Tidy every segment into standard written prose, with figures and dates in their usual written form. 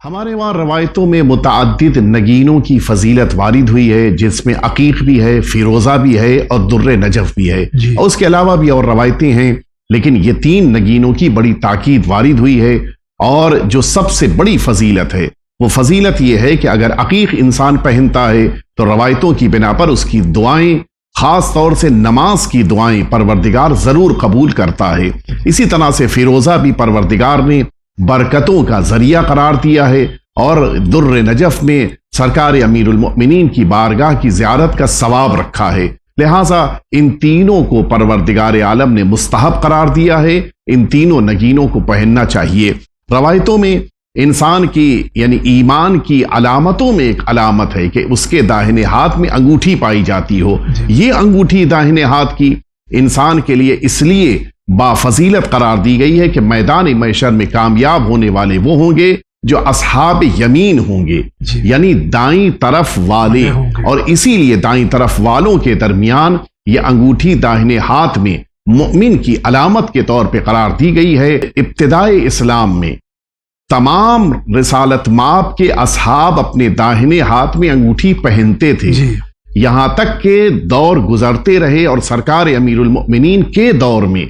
ہمارے وہاں روایتوں میں متعدد نگینوں کی فضیلت وارد ہوئی ہے، جس میں عقیق بھی ہے، فیروزہ بھی ہے اور در نجف بھی ہے اور اس کے علاوہ بھی اور روایتیں ہیں، لیکن یہ تین نگینوں کی بڑی تاکید وارد ہوئی ہے۔ اور جو سب سے بڑی فضیلت ہے وہ فضیلت یہ ہے کہ اگر عقیق انسان پہنتا ہے تو روایتوں کی بنا پر اس کی دعائیں، خاص طور سے نماز کی دعائیں، پروردگار ضرور قبول کرتا ہے۔ اسی طرح سے فیروزہ بھی پروردگار نے برکتوں کا ذریعہ قرار دیا ہے، اور در نجف میں سرکار امیر المؤمنین کی بارگاہ کی زیارت کا ثواب رکھا ہے۔ لہٰذا ان تینوں کو پروردگار عالم نے مستحب قرار دیا ہے، ان تینوں نگینوں کو پہننا چاہیے۔ روایتوں میں انسان کی یعنی ایمان کی علامتوں میں ایک علامت ہے کہ اس کے داہنے ہاتھ میں انگوٹھی پائی جاتی ہو۔ یہ انگوٹھی داہنے ہاتھ کی انسان کے لیے اس لیے بافضیلت قرار دی گئی ہے کہ میدان محشر میں کامیاب ہونے والے وہ ہوں گے جو اصحاب یمین ہوں گے، یعنی دائیں طرف والے، اور اسی لیے دائیں طرف والوں کے درمیان یہ انگوٹھی داہنے ہاتھ میں مؤمن کی علامت کے طور پہ قرار دی گئی ہے۔ ابتدائے اسلام میں تمام رسالت مآب کے اصحاب اپنے داہنے ہاتھ میں انگوٹھی پہنتے تھے، یہاں تک کہ دور گزرتے رہے اور سرکار امیر المؤمنین کے دور میں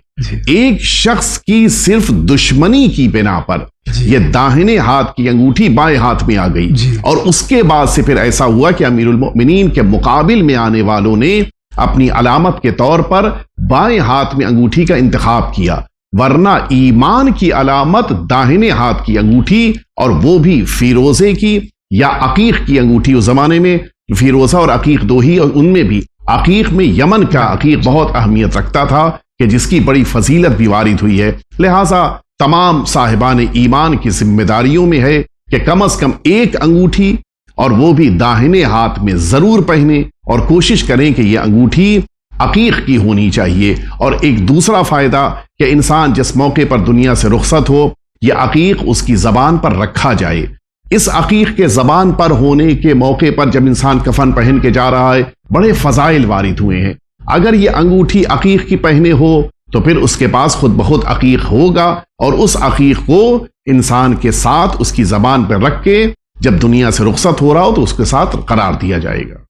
ایک شخص کی صرف دشمنی کی بنا پر یہ داہنے ہاتھ کی انگوٹھی بائیں ہاتھ میں آ گئی، اور اس کے بعد سے پھر ایسا ہوا کہ امیر المؤمنین کے مقابل میں آنے والوں نے اپنی علامت کے طور پر بائیں ہاتھ میں انگوٹھی کا انتخاب کیا، ورنہ ایمان کی علامت داہنے ہاتھ کی انگوٹھی، اور وہ بھی فیروزے کی یا عقیق کی انگوٹھی۔ اس زمانے میں فیروزہ اور عقیق دو ہی، اور ان میں بھی عقیق میں یمن کا عقیق بہت اہمیت رکھتا تھا کہ جس کی بڑی فضیلت بھی وارد ہوئی ہے۔ لہٰذا تمام صاحبان ایمان کی ذمہ داریوں میں ہے کہ کم از کم ایک انگوٹھی، اور وہ بھی داہنے ہاتھ میں ضرور پہنے، اور کوشش کریں کہ یہ انگوٹھی عقیق کی ہونی چاہیے۔ اور ایک دوسرا فائدہ کہ انسان جس موقع پر دنیا سے رخصت ہو، یہ عقیق اس کی زبان پر رکھا جائے۔ اس عقیق کے زبان پر ہونے کے موقع پر جب انسان کفن پہن کے جا رہا ہے، بڑے فضائل وارد ہوئے ہیں۔ اگر یہ انگوٹھی عقیق کی پہنے ہو تو پھر اس کے پاس خود بخود عقیق ہوگا، اور اس عقیق کو انسان کے ساتھ اس کی زبان پر رکھ کے جب دنیا سے رخصت ہو رہا ہو تو اس کے ساتھ قرار دیا جائے گا۔